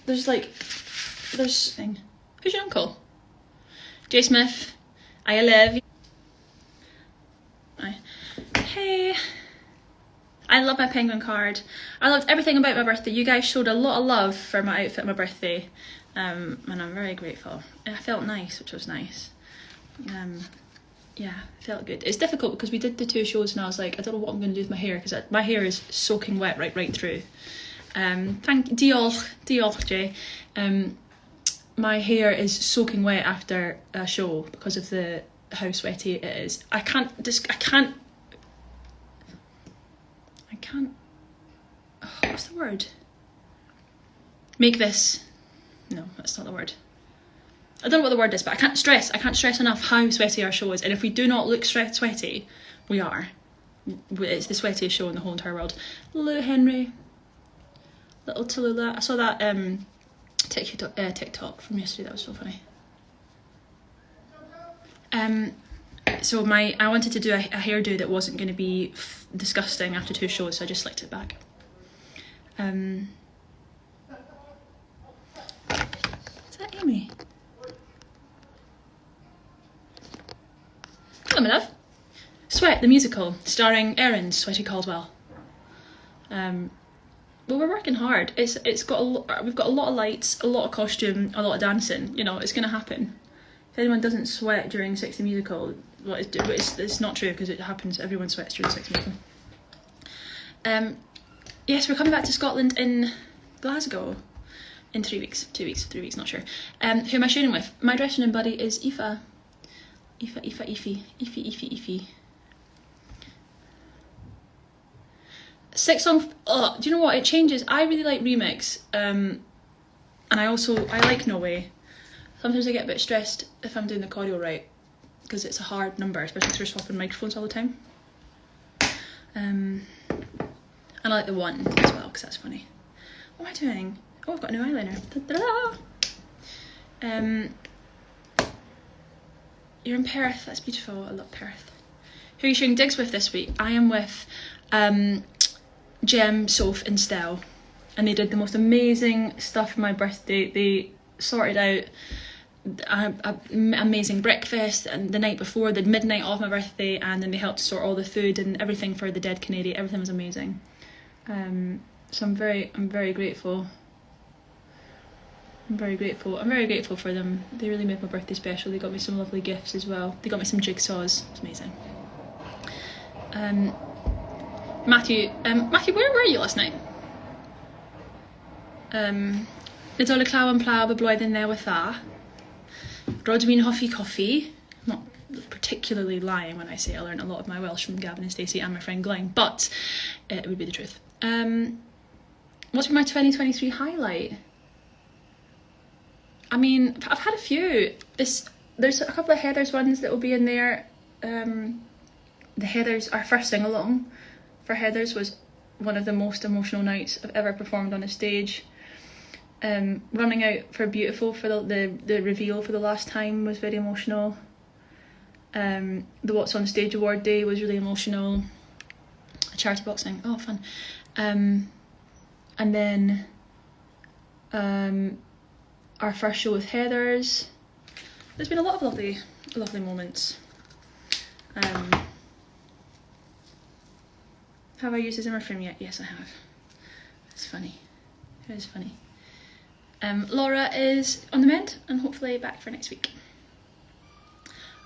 There's who's your uncle? Jay Smith, I love you. Hey. I love my penguin card. I loved everything about my birthday. You guys showed a lot of love for my outfit on my birthday. And I'm very grateful. I felt nice, which was nice. Yeah, felt good. It's difficult because we did the 2 shows and I was like, I don't know what I'm going to do with my hair because my hair is soaking wet right through. Diolch, Jay. My hair is soaking wet after a show because of how sweaty it is. I can't, what's the word? Make this, no, that's not the word. I don't know what the word is, but I can't stress enough how sweaty our show is. And if we do not look sweaty, we are. It's the sweatiest show in the whole entire world. Hello, Henry. Little Tallulah. I saw that TikTok from yesterday. That was so funny. So I wanted to do a hairdo that wasn't going to be disgusting after 2 shows, so I just slicked it back. Is that Amy? Hello, my love. Sweat, the musical, starring Erin, Sweaty Caldwell. Well, we're working hard. We've got a lot of lights, a lot of costume, a lot of dancing. You know, it's gonna happen. If anyone doesn't sweat during 60 Musical, well, it's not true because it happens. Everyone sweats during 60 Musical. Yes, we're coming back to Scotland in Glasgow in 3 weeks. 3 weeks, not sure. Who am I sharing with? My dressing room buddy is Aoife. Aoife. 6 song. Oh, do you know what? It changes. I really like remix. And I like No Way. Sometimes I get a bit stressed if I'm doing the choreo right because it's a hard number, especially if we're swapping microphones all the time. And I like the one as well because that's funny. What am I doing? Oh, I've got a new eyeliner. Ta-da! You're in Perth. That's beautiful. I love Perth. Who are you sharing digs with this week? I am with Jem, Soph and Stell. And they did the most amazing stuff for my birthday. They sorted out an amazing breakfast and the night before, the midnight of my birthday, and then they helped sort all the food and everything for the dead Canary. Everything was amazing. So I'm very grateful. I'm very grateful for them. They really made my birthday special. They got me some lovely gifts as well. They got me some jigsaws. It's amazing. Matthew, where were you last night? Nadolig claw and plow the blwyddyn newydd dda. Rodwyn hoffi coffee. Not particularly lying when I say I learned a lot of my Welsh from Gavin and Stacey and my friend Glenn, but it would be the truth. What's been my 2023 highlight? I mean, I've had a few. There's a couple of Heathers ones that will be in there. The Heathers, our first sing along for Heathers was one of the most emotional nights I've ever performed on a stage. Running out for Beautiful for the reveal for the last time was very emotional. The What's on Stage award day was really emotional. A charity boxing, oh fun. And then our first show with Heathers. There's been a lot of lovely moments. Have I used the Zimmer frame yet? Yes, I have. It's funny. It is funny. Laura is on the mend and hopefully back for next week.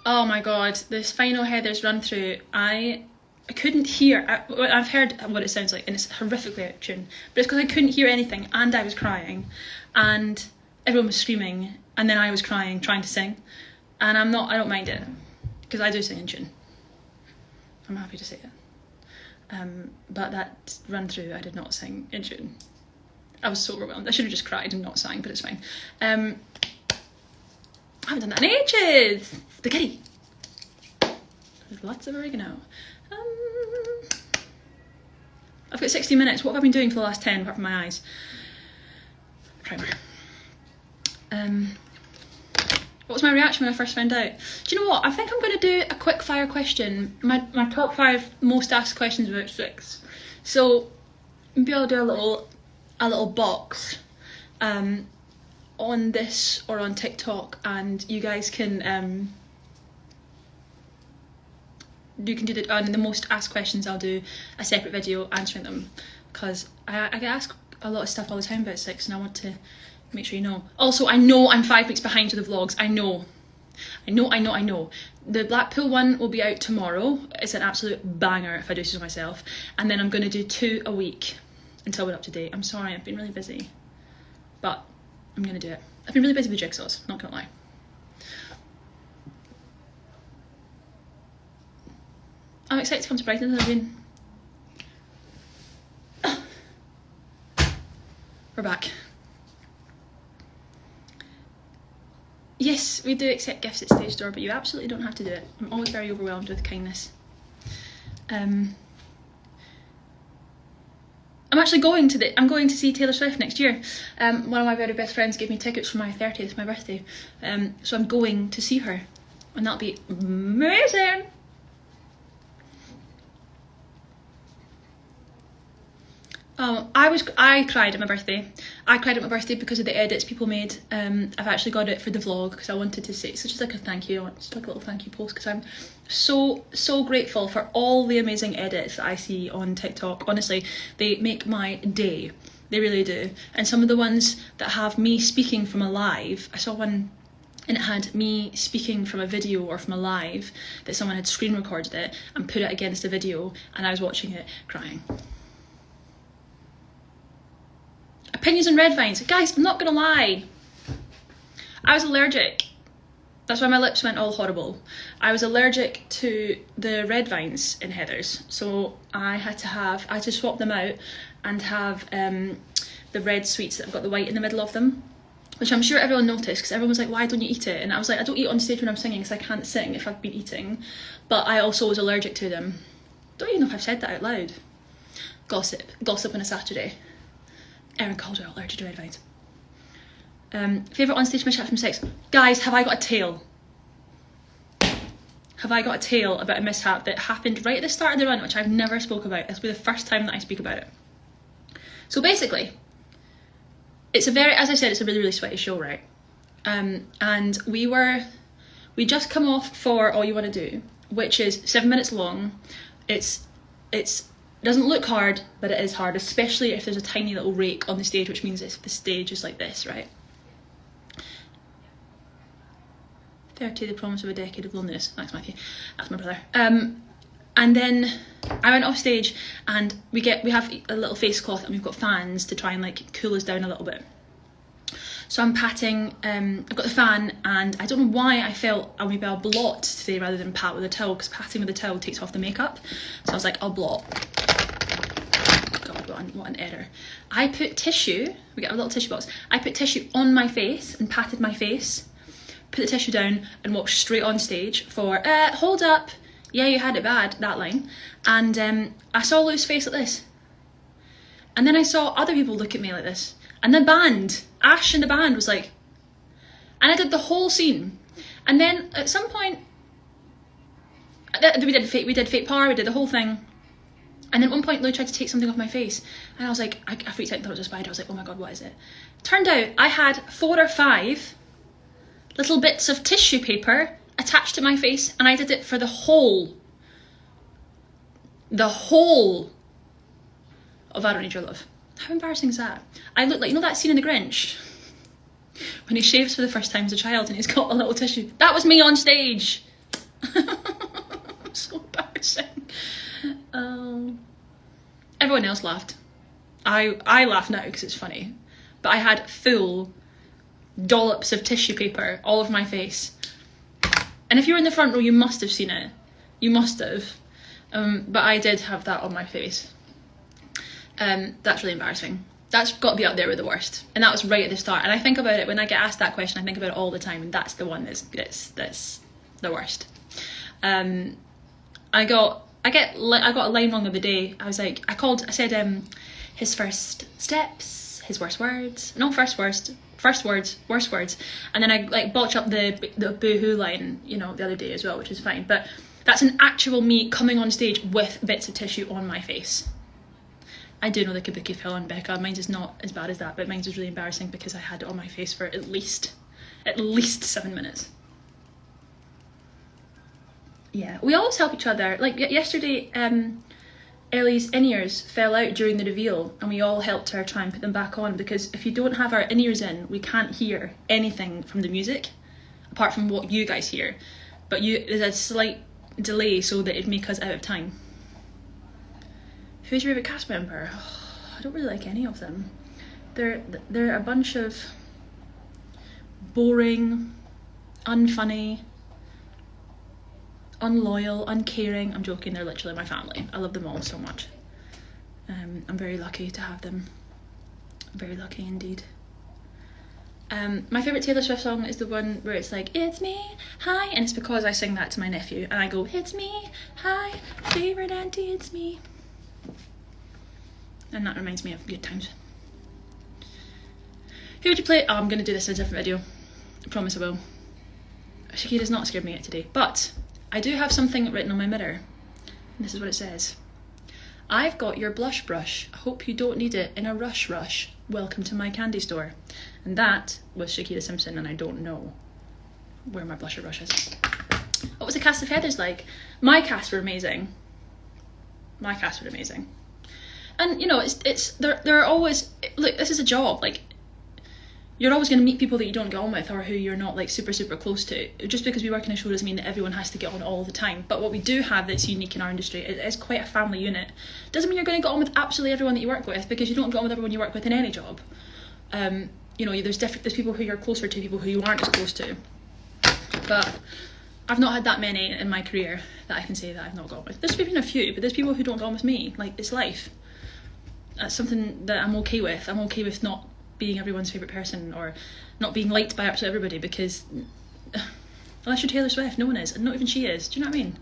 Oh my god, this final Heathers run through, I couldn't hear. I've heard what it sounds like and it's horrifically out of tune, but it's because I couldn't hear anything and I was crying and everyone was screaming and then I was crying trying to sing, and I don't mind it because I do sing in tune. I'm happy to say it. But that run through I did not sing in tune. I was so overwhelmed. I should have just cried and not sang, but it's fine. I haven't done that in ages. Spaghetti. There's lots of oregano. I've got 60 minutes. What have I been doing for the last 10 apart from my eyes? Primer. What was my reaction when I first found out? Do you know what? I think I'm going to do a quick fire question. My top 5 most asked questions about 6. So maybe I'll do a little box on this or on TikTok, and you guys can you can do the most asked questions. I'll do a separate video answering them, because I get asked a lot of stuff all the time about Six, and I want to make sure you know. Also, I know I'm 5 weeks behind with the vlogs. I know. The Blackpool one will be out tomorrow. It's an absolute banger if I do so myself. And then I'm going to do 2 a week until we're up to date. I'm sorry, I've been really busy, but I'm going to do it. I've been really busy with jigsaws, not going to lie. I'm excited to come to Brighton. I've been... We're back. Yes, we do accept gifts at stage door, but you absolutely don't have to do it. I'm always very overwhelmed with kindness. I'm actually going to see Taylor Swift next year. One of my very best friends gave me tickets for my 30th, my birthday. So I'm going to see her, and that'll be amazing. I cried at my birthday. I cried at my birthday because of the edits people made. I've actually got it for the vlog because I wanted to say, so just like a thank you, just like a little thank you post, because I'm so grateful for all the amazing edits that I see on TikTok. Honestly, they make my day. They really do. And some of the ones that have me speaking from a live, I saw one and it had me speaking from a video or from a live that someone had screen recorded it and put it against a video, and I was watching it crying. Opinions on red vines. Guys, I'm not gonna lie. I was allergic. That's why my lips went all horrible. I was allergic to the red vines in Heather's. So I had to swap them out and have the red sweets that have got the white in the middle of them, which I'm sure everyone noticed, because everyone was like, why don't you eat it? And I was like, I don't eat on stage when I'm singing because I can't sing if I've been eating. But I also was allergic to them. Don't even know if I've said that out loud. Gossip on a Saturday. Erin Caldwell, allergic to red vines. Favourite onstage mishap from Six. Guys, have I got a tale? Have I got a tale about a mishap that happened right at the start of the run, which I've never spoke about? This will be the first time that I speak about it. So basically, it's a really sweaty show, right? And we just come off for All You Want to Do, which is 7 minutes long. It doesn't look hard, but it is hard, especially if there's a tiny little rake on the stage, which means if the stage is like this, right? 30, the promise of a decade of loneliness. Thanks, Matthew. That's my brother. And then I went off stage, and we have a little face cloth, and we've got fans to try and like cool us down a little bit. So I'm patting, I've got the fan, and I don't know why I felt maybe I'll blot today rather than pat with a towel, because patting with a towel takes off the makeup. So I was like, I'll blot. God, what an error. I put tissue, we get a little tissue box, I put tissue on my face and patted my face, put the tissue down and walked straight on stage for, hold up, yeah, you had it bad, that line. And I saw Lou's face like this. And then I saw other people look at me like this. And the band, Ash and the band was like, and I did the whole scene. And then at some point, we did fake power, we did the whole thing. And then at one point, Lou tried to take something off my face. And I was like, I freaked out and thought it was a spider. I was like, oh my God, what is it? Turned out I had 4 or 5 little bits of tissue paper attached to my face, and I did it for the whole of I Don't Need Your Love. How embarrassing is that? I look like, you know that scene in The Grinch? When he shaves for the first time as a child and he's got a little tissue. That was me on stage. So embarrassing. Everyone else laughed. I laugh now because it's funny. But I had full dollops of tissue paper all over my face. And if you were in the front row, you must have seen it. You must have. But I did have that on my face. That's really embarrassing. That's got to be up there with the worst. And that was right at the start. And I think about it, when I get asked that question, I think about it all the time. And that's the one that's the worst. I got a line wrong of the day. I was like, I said his first steps, his worst words. No, first words, worst words. And then I like botched up the boo-hoo line, you know, the other day as well, which is fine. But that's an actual me coming on stage with bits of tissue on my face. I do know the kabuki fell on Becca. Mine's is not as bad as that, but mine's was really embarrassing because I had it on my face for at least 7 minutes. Yeah, we always help each other. Like yesterday, Ellie's in-ears fell out during the reveal and we all helped her try and put them back on, because if you don't have our in-ears in, we can't hear anything from the music apart from what you guys hear. But there's a slight delay so that it'd make us out of time. Who's your favourite cast member? Oh, I don't really like any of them. They're a bunch of boring, unfunny, unloyal, uncaring. I'm joking, they're literally my family. I love them all so much. I'm very lucky to have them. Very lucky indeed. My favourite Taylor Swift song is the one where it's like, it's me, hi, and it's because I sing that to my nephew and I go, it's me, hi, favourite auntie, it's me. And that reminds me of good times. Who would you play? Oh, I'm going to do this in a different video. I promise I will. Shakira's not scared me yet today, but I do have something written on my mirror. And this is what it says. I've got your blush brush. I hope you don't need it in a rush. Welcome to my candy store. And that was Shakira Simpson, and I don't know where my blusher brush is. What was the cast of Heathers like? My cast were amazing. And you know, they're always, look, this is a job, like, you're always going to meet people that you don't get on with or who you're not like super close to. Just because we work in a show doesn't mean that everyone has to get on all the time. But what we do have that's unique in our industry is quite a family unit. Doesn't mean you're going to get on with absolutely everyone that you work with, because you don't get on with everyone you work with in any job. You know, there's people who you're closer to, people who you aren't as close to. But I've not had that many in my career that I can say that I've not got on with. There's been a few, but there's people who don't get on with me. Like, it's life. That's something that I'm okay with. I'm okay with not being everyone's favourite person or not being liked by absolutely everybody, because unless you're Taylor Swift, no one is, and not even she is. Do you know what I mean?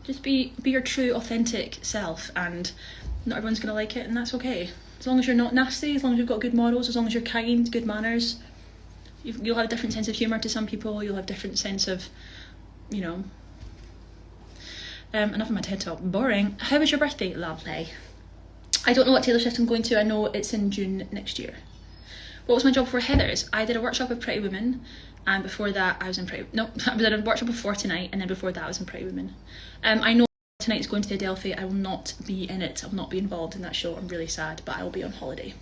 Just be your true, authentic self, and not everyone's going to like it, and that's okay. As long as you're not nasty, as long as you've got good morals, as long as you're kind, good manners, you'll have a different sense of humour to some people, you'll have a different sense of, you know. Enough of my TED talk. Boring. How was your birthday? Lovely. I don't know what Taylor Swift I'm going to. I know it's in June next year. What was my job for Heathers? I did a workshop with Pretty Women, and before that I was in I was at a workshop before tonight, and then before that I was in Pretty Women. I know tonight is going to the Adelphi. I will not be in it. I will not be involved in that show. I'm really sad, but I will be on holiday.